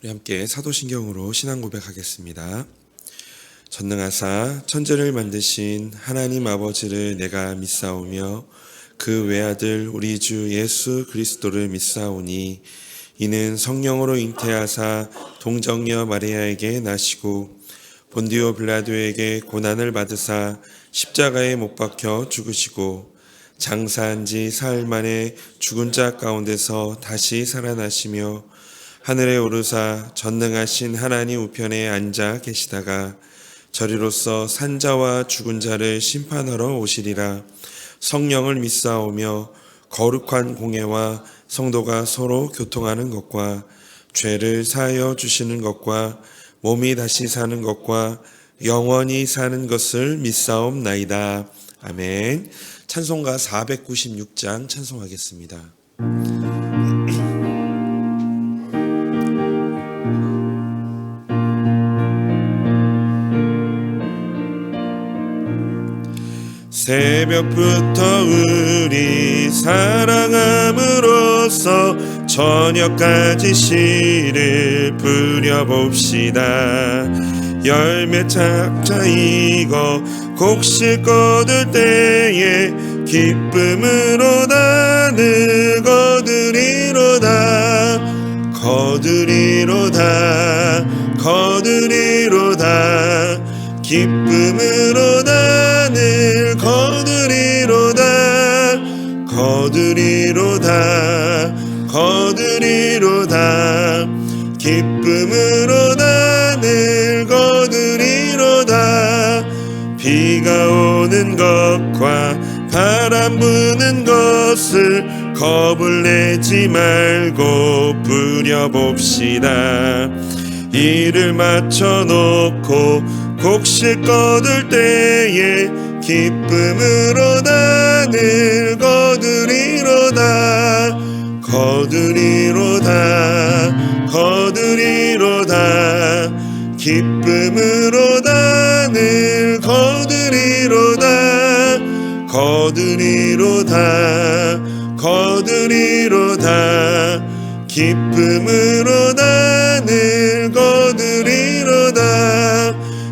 우리 함께 사도신경으로 신앙 고백하겠습니다. 전능하사 천지를 만드신 하나님 아버지를 내가 믿사오며 그 외아들 우리 주 예수 그리스도를 믿사오니 이는 성령으로 잉태하사 동정녀 마리아에게 나시고 본디오 빌라도에게 고난을 받으사 십자가에 못 박혀 죽으시고 장사한 지 사흘 만에 죽은 자 가운데서 다시 살아나시며 하늘에 오르사 전능하신 하나님 우편에 앉아 계시다가 저리로서 산자와 죽은 자를 심판하러 오시리라. 성령을 믿사오며 거룩한 공예와 성도가 서로 교통하는 것과 죄를 사하여 주시는 것과 몸이 다시 사는 것과 영원히 사는 것을 믿사옵나이다. 아멘. 찬송가 496장 찬송하겠습니다. 새벽부터 우리 사랑함으로써 저녁까지 시를 부려봅시다. 열매 착자 익어 곡식 거둘 때에 기쁨으로 나는 거두리로다. 거두리로다. 거두리로다. 기쁨으로 나는 거두리로다. 거두리로다. 거두리로다. 기쁨으로 나는 거두리로다. 비가 오는 것과 바람 부는 것을 겁을 내지 말고 부려봅시다. 이를 맞춰놓고 곡식 거둘 때에 기쁨으로 나는 거두리로다. 거두리로다. 거두리로다. 기쁨으로 나는 거두리로다. 거두리로다. 거두리로다. 기쁨으로 나는 거두리로다.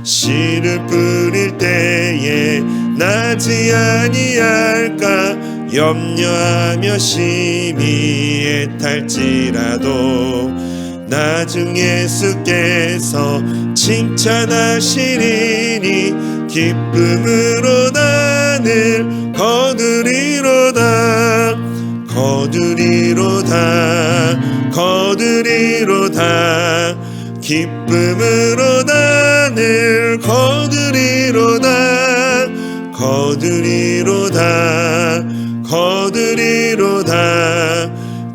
씨를 뿌릴 때에 나지 아니할까 염려하며 심히 애탈지라도 나중 예수께서 칭찬하시리니 기쁨으로 나는 거두리로다. 거두리로다. 거두리로다. 기쁨으로 나는 거두리로다. 거두리로다. 거두리로다.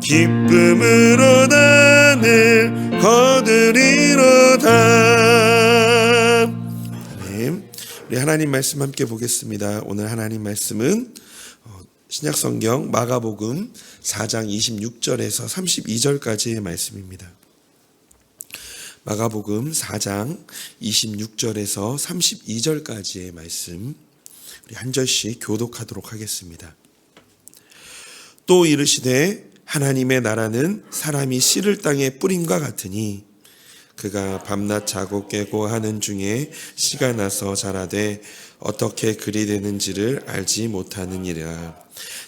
기쁨으로 나는 거두리로다. 아멘. 우리 하나님 말씀 함께 보겠습니다. 오늘 하나님 말씀은 신약성경 마가복음 4장 26절에서 32절까지의 말씀입니다. 마가복음 4장 26절에서 32절까지의 말씀 우리 한 절씩 교독하도록 하겠습니다. 또 이르시되 하나님의 나라는 사람이 씨를 땅에 뿌림과 같으니 그가 밤낮 자고 깨고 하는 중에 씨가 나서 자라되 어떻게 그리 되는지를 알지 못하느니라.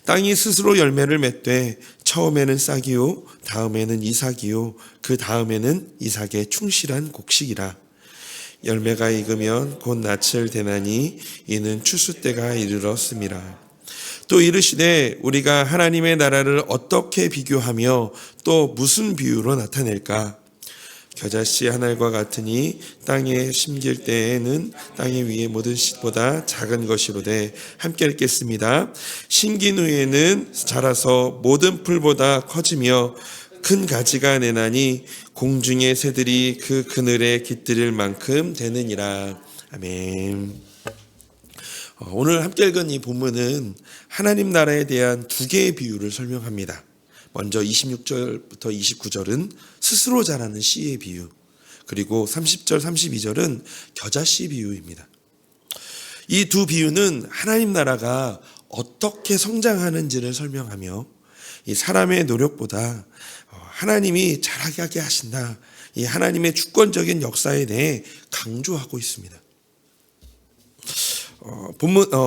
땅이 스스로 열매를 맺되 처음에는 싹이요 다음에는 이삭이요 그 다음에는 이삭의 충실한 곡식이라. 열매가 익으면 곧 낯을 대나니 이는 추수 때가 이르렀음이라. 또 이르시되 우리가 하나님의 나라를 어떻게 비교하며 또 무슨 비유로 나타낼까? 겨자씨 한 알과 같으니 땅에 심길 때에는 땅의 위에 모든 씨보다 작은 것이로되 함께 읽겠습니다. 심긴 후에는 자라서 모든 풀보다 커지며 큰 가지가 내나니 공중의 새들이 그 그늘에 깃들일 만큼 되느니라. 아멘. 오늘 함께 읽은 이 본문은 하나님 나라에 대한 두 개의 비유를 설명합니다. 먼저 26절부터 29절은 스스로 자라는 씨의 비유, 그리고 30절, 32절은 겨자씨 비유입니다. 이 두 비유는 하나님 나라가 어떻게 성장하는지를 설명하며 이 사람의 노력보다 하나님이 자라게 하신다, 이 하나님의 주권적인 역사에 대해 강조하고 있습니다.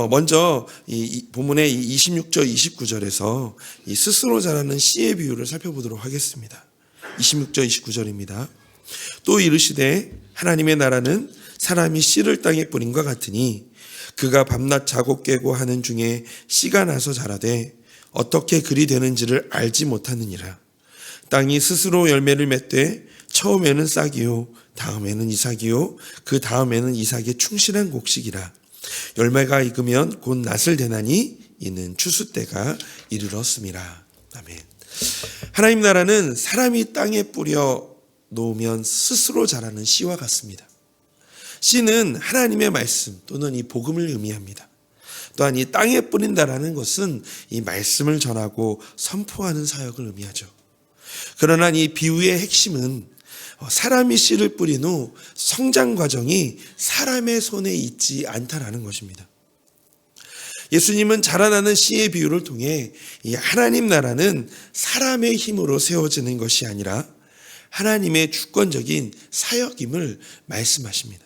먼저 이 본문의 26절, 29절에서 이 스스로 자라는 씨의 비유를 살펴보도록 하겠습니다. 26절, 29절입니다. 또 이르시되 하나님의 나라는 사람이 씨를 땅에 뿌린과 같으니 그가 밤낮 자고 깨고 하는 중에 씨가 나서 자라되 어떻게 그리 되는지를 알지 못하느니라. 땅이 스스로 열매를 맺되 처음에는 싹이요 다음에는 이삭이요 그 다음에는 이삭의 충실한 곡식이라. 열매가 익으면 곧 낫을 대나니 이는 추수 때가 이르렀음이라. 아멘. 하나님 나라는 사람이 땅에 뿌려 놓으면 스스로 자라는 씨와 같습니다. 씨는 하나님의 말씀 또는 이 복음을 의미합니다. 또한 이 땅에 뿌린다라는 것은 이 말씀을 전하고 선포하는 사역을 의미하죠. 그러나 이 비유의 핵심은 사람이 씨를 뿌린 후 성장 과정이 사람의 손에 있지 않다라는 것입니다. 예수님은 자라나는 씨의 비유를 통해 이 하나님 나라는 사람의 힘으로 세워지는 것이 아니라 하나님의 주권적인 사역임을 말씀하십니다.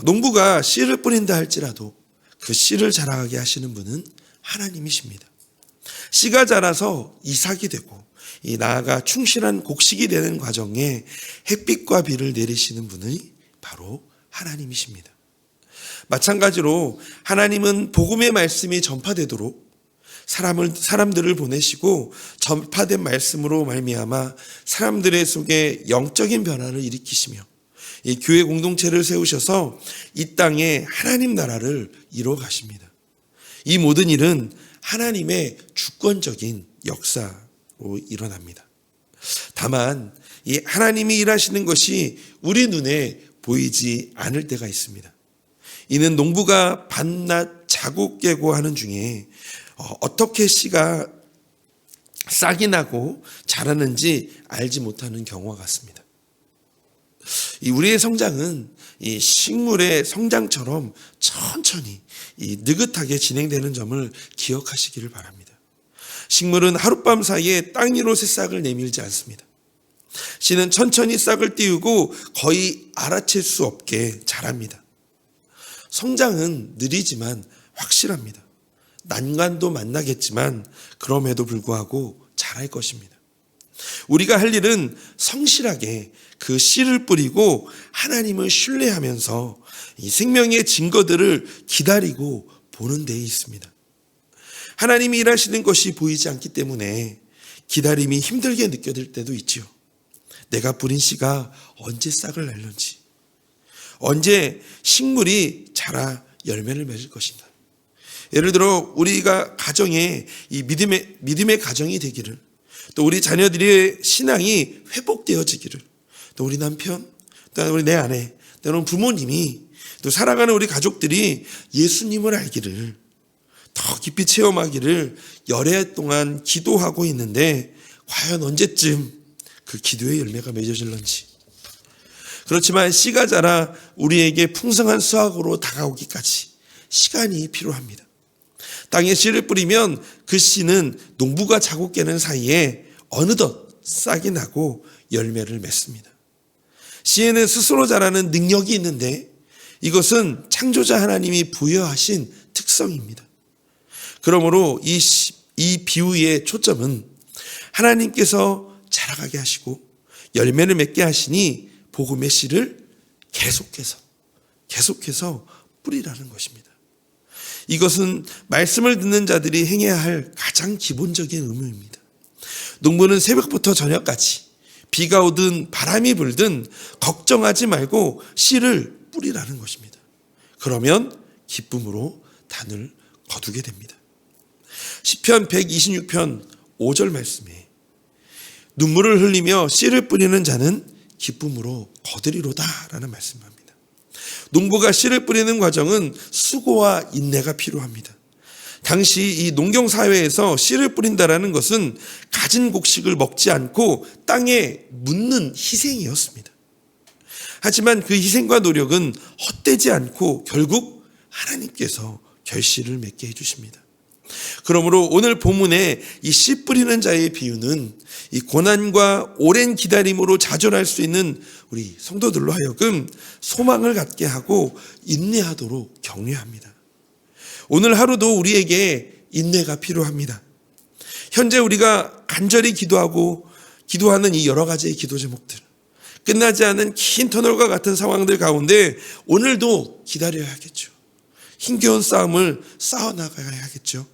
농부가 씨를 뿌린다 할지라도 그 씨를 자라게 하시는 분은 하나님이십니다. 씨가 자라서 이삭이 되고 이 나아가 충실한 곡식이 되는 과정에 햇빛과 비를 내리시는 분이 바로 하나님이십니다. 마찬가지로 하나님은 복음의 말씀이 전파되도록 사람들을 보내시고 전파된 말씀으로 말미암아 사람들의 속에 영적인 변화를 일으키시며 이 교회 공동체를 세우셔서 이 땅에 하나님 나라를 이루어 가십니다. 이 모든 일은 하나님의 주권적인 역사로 일어납니다. 다만 이 하나님이 일하시는 것이 우리 눈에 보이지 않을 때가 있습니다. 이는 농부가 밤낮 자고 깨고 하는 중에 어떻게 씨가 싹이 나고 자라는지 알지 못하는 경우와 같습니다. 우리의 성장은 이 식물의 성장처럼 천천히 느긋하게 진행되는 점을 기억하시기를 바랍니다. 식물은 하룻밤 사이에 땅 위로 새싹을 내밀지 않습니다. 씨는 천천히 싹을 띄우고 거의 알아챌 수 없게 자랍니다. 성장은 느리지만 확실합니다. 난관도 만나겠지만 그럼에도 불구하고 자랄 것입니다. 우리가 할 일은 성실하게 그 씨를 뿌리고 하나님을 신뢰하면서 이 생명의 증거들을 기다리고 보는 데에 있습니다. 하나님이 일하시는 것이 보이지 않기 때문에 기다림이 힘들게 느껴질 때도 있지요. 내가 뿌린 씨가 언제 싹을 날는지, 언제 식물이 자라 열매를 맺을 것인가. 예를 들어 우리가 가정에 이 믿음의 가정이 되기를, 또 우리 자녀들의 신앙이 회복되어지기를, 또 우리 남편, 또 우리 내 아내, 또는 부모님이, 또 살아가는 우리 가족들이 예수님을 알기를, 더 깊이 체험하기를 열애 동안 기도하고 있는데 과연 언제쯤 그 기도의 열매가 맺어질런지. 그렇지만 씨가 자라 우리에게 풍성한 수확으로 다가오기까지 시간이 필요합니다. 땅에 씨를 뿌리면 그 씨는 농부가 자고 깨는 사이에 어느덧 싹이 나고 열매를 맺습니다. 씨에는 스스로 자라는 능력이 있는데 이것은 창조자 하나님이 부여하신 특성입니다. 그러므로 이 비유의 초점은 하나님께서 자라가게 하시고 열매를 맺게 하시니 복음의 씨를 계속해서 뿌리라는 것입니다. 이것은 말씀을 듣는 자들이 행해야 할 가장 기본적인 의무입니다. 농부는 새벽부터 저녁까지 비가 오든 바람이 불든 걱정하지 말고 씨를 뿌리라는 것입니다. 그러면 기쁨으로 단을 거두게 됩니다. 시편 126편 5절 말씀에 눈물을 흘리며 씨를 뿌리는 자는 기쁨으로 거두리로다 라는 말씀입니다. 농부가 씨를 뿌리는 과정은 수고와 인내가 필요합니다. 당시 이 농경 사회에서 씨를 뿌린다라는 것은 가진 곡식을 먹지 않고 땅에 묻는 희생이었습니다. 하지만 그 희생과 노력은 헛되지 않고 결국 하나님께서 결실을 맺게 해주십니다. 그러므로 오늘 본문의 이 씨 뿌리는 자의 비유는 이 고난과 오랜 기다림으로 자존할 수 있는 우리 성도들로 하여금 소망을 갖게 하고 인내하도록 격려합니다. 오늘 하루도 우리에게 인내가 필요합니다. 현재 우리가 간절히 기도하는 이 여러 가지의 기도 제목들, 끝나지 않은 긴 터널과 같은 상황들 가운데 오늘도 기다려야겠죠. 힘겨운 싸움을 싸워나가야겠죠.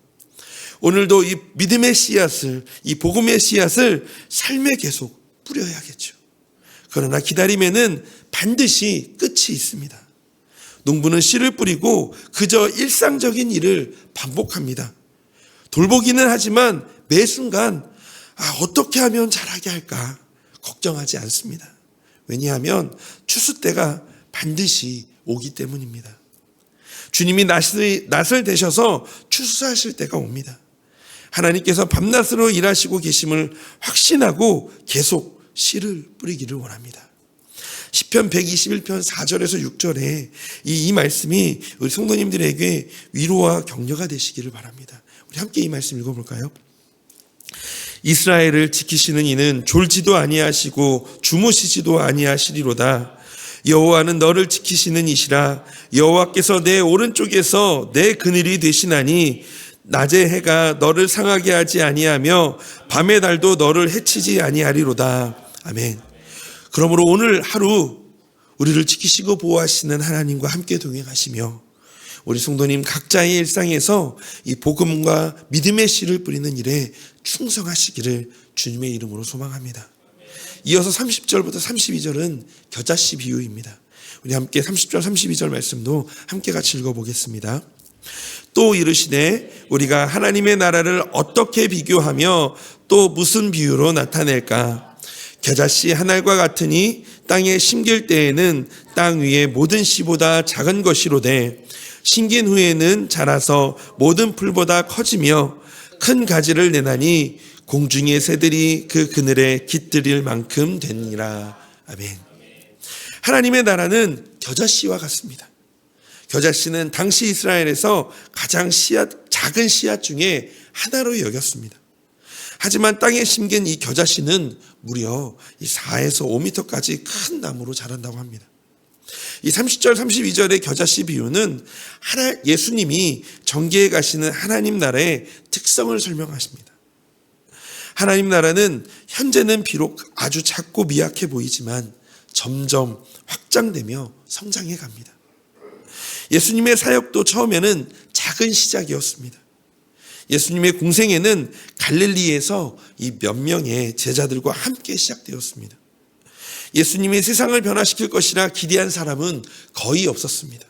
오늘도 이 믿음의 씨앗을, 이 복음의 씨앗을 삶에 계속 뿌려야겠죠. 그러나 기다림에는 반드시 끝이 있습니다. 농부는 씨를 뿌리고 그저 일상적인 일을 반복합니다. 돌보기는 하지만 매 순간 어떻게 하면 자라게 할까 걱정하지 않습니다. 왜냐하면 추수 때가 반드시 오기 때문입니다. 주님이 낫을 대셔서 추수하실 때가 옵니다. 하나님께서 밤낮으로 일하시고 계심을 확신하고 계속 씨를 뿌리기를 원합니다. 시편 121편 4절에서 6절에 이 말씀이 우리 성도님들에게 위로와 격려가 되시기를 바랍니다. 우리 함께 이 말씀 읽어볼까요? 이스라엘을 지키시는 이는 졸지도 아니하시고 주무시지도 아니하시리로다. 여호와는 너를 지키시는 이시라. 여호와께서 내 오른쪽에서 내 그늘이 되시나니 낮의 해가 너를 상하게 하지 아니하며 밤의 달도 너를 해치지 아니하리로다. 아멘. 그러므로 오늘 하루 우리를 지키시고 보호하시는 하나님과 함께 동행하시며 우리 성도님 각자의 일상에서 이 복음과 믿음의 씨를 뿌리는 일에 충성하시기를 주님의 이름으로 소망합니다. 이어서 30절부터 32절은 겨자씨 비유입니다. 우리 함께 30절 32절 말씀도 함께 같이 읽어보겠습니다. 또 이르시되 우리가 하나님의 나라를 어떻게 비교하며 또 무슨 비유로 나타낼까? 겨자씨 한 알과 같으니 땅에 심길 때에는 땅 위의 모든 씨보다 작은 것이로되 심긴 후에는 자라서 모든 풀보다 커지며 큰 가지를 내나니 공중의 새들이 그 그늘에 깃들일 만큼 되니라. 아멘. 하나님의 나라는 겨자씨와 같습니다. 겨자씨는 당시 이스라엘에서 가장 작은 씨앗 중에 하나로 여겼습니다. 하지만 땅에 심긴 이 겨자씨는 무려 4에서 5m까지 큰 나무로 자란다고 합니다. 이 30절 32절의 겨자씨 비유는 예수님이 정계에 가시는 하나님 나라의 특성을 설명하십니다. 하나님 나라는 현재는 비록 아주 작고 미약해 보이지만 점점 확장되며 성장해 갑니다. 예수님의 사역도 처음에는 작은 시작이었습니다. 예수님의 공생애는 갈릴리에서 이 몇 명의 제자들과 함께 시작되었습니다. 예수님이 세상을 변화시킬 것이라 기대한 사람은 거의 없었습니다.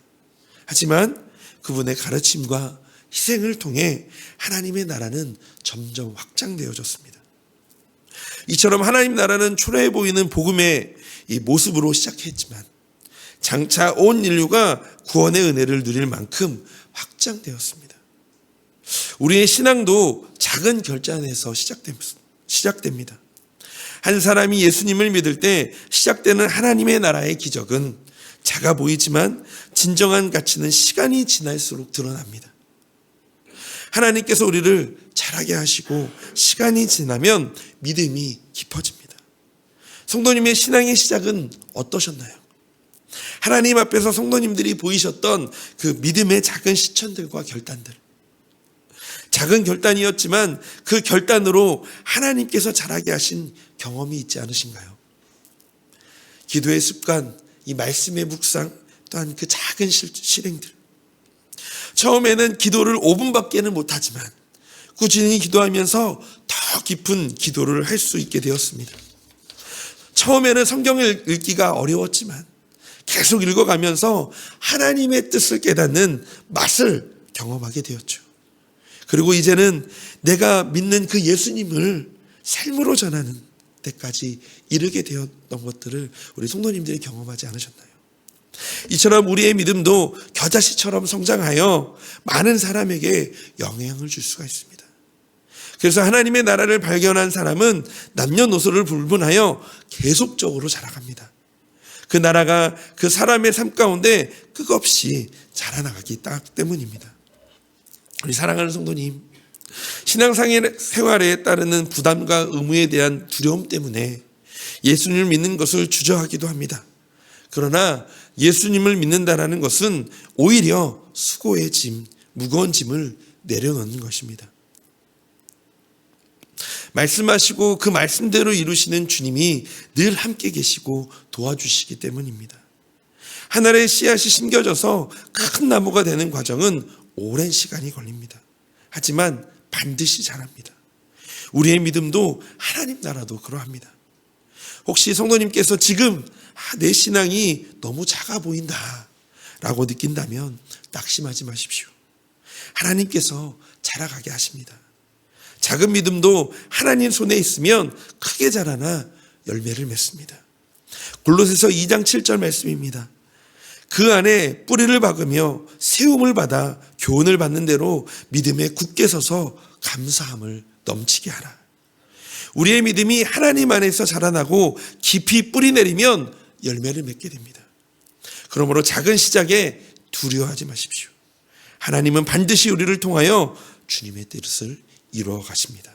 하지만 그분의 가르침과 희생을 통해 하나님의 나라는 점점 확장되어졌습니다. 이처럼 하나님 나라는 초라해 보이는 복음의 이 모습으로 시작했지만 장차 온 인류가 구원의 은혜를 누릴 만큼 확장되었습니다. 우리의 신앙도 작은 결단에서 시작됩니다. 한 사람이 예수님을 믿을 때 시작되는 하나님의 나라의 기적은 작아 보이지만 진정한 가치는 시간이 지날수록 드러납니다. 하나님께서 우리를 자라게 하시고 시간이 지나면 믿음이 깊어집니다. 성도님의 신앙의 시작은 어떠셨나요? 하나님 앞에서 성도님들이 보이셨던 그 믿음의 작은 실천들과 결단들, 작은 결단이었지만 그 결단으로 하나님께서 자라게 하신 경험이 있지 않으신가요? 기도의 습관, 이 말씀의 묵상, 또한 그 작은 실행들. 처음에는 기도를 5분밖에는 못하지만 꾸준히 기도하면서 더 깊은 기도를 할 수 있게 되었습니다. 처음에는 성경을 읽기가 어려웠지만 계속 읽어가면서 하나님의 뜻을 깨닫는 맛을 경험하게 되었죠. 그리고 이제는 내가 믿는 그 예수님을 삶으로 전하는 때까지 이르게 되었던 것들을 우리 성도님들이 경험하지 않으셨나요? 이처럼 우리의 믿음도 겨자씨처럼 성장하여 많은 사람에게 영향을 줄 수가 있습니다. 그래서 하나님의 나라를 발견한 사람은 남녀노소를 불문하여 계속적으로 자라갑니다. 그 나라가 그 사람의 삶 가운데 끝없이 자라나가기 때문입니다. 우리 사랑하는 성도님, 신앙생활에 따르는 부담과 의무에 대한 두려움 때문에 예수님을 믿는 것을 주저하기도 합니다. 그러나 예수님을 믿는다는 것은 오히려 수고의 짐, 무거운 짐을 내려놓는 것입니다. 말씀하시고 그 말씀대로 이루시는 주님이 늘 함께 계시고 도와주시기 때문입니다. 하늘의 씨앗이 심겨져서 큰 나무가 되는 과정은 오랜 시간이 걸립니다. 하지만 반드시 자랍니다. 우리의 믿음도 하나님 나라도 그러합니다. 혹시 성도님께서 지금 내 신앙이 너무 작아 보인다 라고 느낀다면 낙심하지 마십시오. 하나님께서 자라가게 하십니다. 작은 믿음도 하나님 손에 있으면 크게 자라나 열매를 맺습니다. 골로새서 2장 7절 말씀입니다. 그 안에 뿌리를 박으며 세움을 받아 교훈을 받는 대로 믿음에 굳게 서서 감사함을 넘치게 하라. 우리의 믿음이 하나님 안에서 자라나고 깊이 뿌리 내리면 열매를 맺게 됩니다. 그러므로 작은 시작에 두려워하지 마십시오. 하나님은 반드시 우리를 통하여 주님의 뜻을 이루어 가십니다.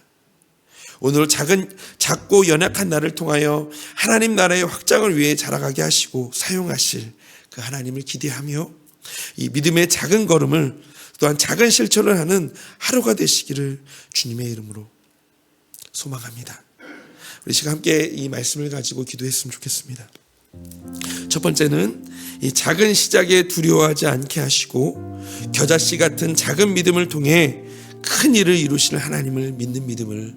오늘 작고 연약한 나를 통하여 하나님 나라의 확장을 위해 자라가게 하시고 사용하실 그 하나님을 기대하며 이 믿음의 작은 걸음을 또한 작은 실천을 하는 하루가 되시기를 주님의 이름으로 소망합니다. 우리 시간 함께 이 말씀을 가지고 기도했으면 좋겠습니다. 첫 번째는 이 작은 시작에 두려워하지 않게 하시고 겨자씨 같은 작은 믿음을 통해 큰 일을 이루실 하나님을 믿는 믿음을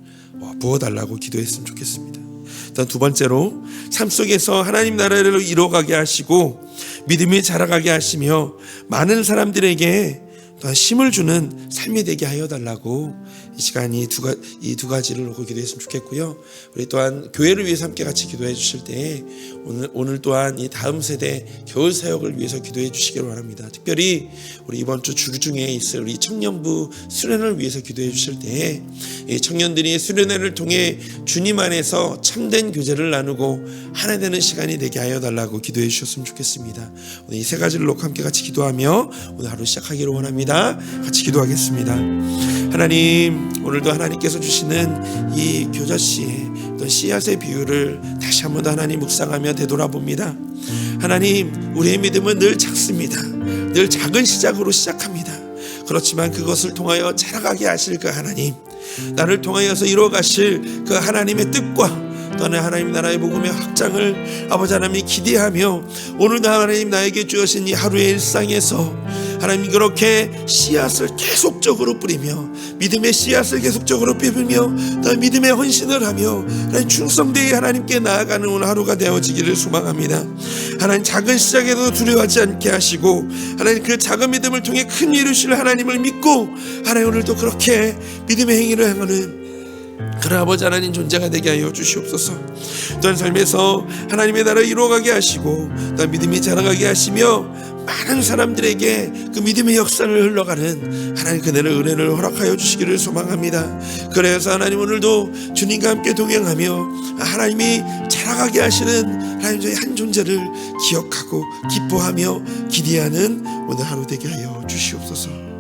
부어달라고 기도했으면 좋겠습니다. 일단 두 번째로 삶 속에서 하나님 나라를 이루어가게 하시고 믿음이 자라가게 하시며 많은 사람들에게 또한 힘을 주는 삶이 되게 하여 달라고 이 시간 이 두 가지를 놓고 기도했으면 좋겠고요. 우리 또한 교회를 위해서 함께 같이 기도해 주실 때 오늘 또한 이 다음 세대 겨울 사역을 위해서 기도해 주시기를 바랍니다. 특별히 우리 이번 주 중에 있을 우리 청년부 수련을 위해서 기도해 주실 때 이 청년들이 수련회를 통해 주님 안에서 참된 교제를 나누고 하나 되는 시간이 되게 하여 달라고 기도해 주셨으면 좋겠습니다. 오늘 이 세 가지를 놓고 함께 같이 기도하며 오늘 하루 시작하기를 원합니다. 같이 기도하겠습니다. 하나님, 오늘도 하나님께서 주시는 이 겨자씨의 어떤 씨앗의 비유를 다시 한번 더 하나님 묵상하며 되돌아봅니다. 하나님, 우리의 믿음은 늘 작습니다. 늘 작은 시작으로 시작합니다. 그렇지만 그것을 통하여 자라가게 하실 그 하나님, 나를 통하여서 이루어가실 그 하나님의 뜻과 또한 하나님 나라의 복음의 확장을 아버지 하나님이 기대하며 오늘도 하나님 나에게 주신 이 하루의 일상에서 하나님 그렇게 씨앗을 계속적으로 뿌리며 믿음의 씨앗을 계속적으로 뿌리며 또 믿음의 헌신을 하며 하나님 충성되이 하나님께 나아가는 오늘 하루가 되어지기를 소망합니다. 하나님 작은 시작에도 두려워하지 않게 하시고 하나님 그 작은 믿음을 통해 큰 일을 이루실 하나님을 믿고 하나님 오늘도 그렇게 믿음의 행위를 행하는 그런 아버지 하나님 존재가 되게 하여 주시옵소서. 또한 삶에서 하나님의 나라를 이루어가게 하시고 또한 믿음이 자라가게 하시며 많은 사람들에게 그 믿음의 역사를 흘러가는 하나님 그네를 은혜를 허락하여 주시기를 소망합니다. 그래서 하나님 오늘도 주님과 함께 동행하며 하나님이 자라가게 하시는 하나님 저희 한 존재를 기억하고 기뻐하며 기대하는 오늘 하루 되게 하여 주시옵소서.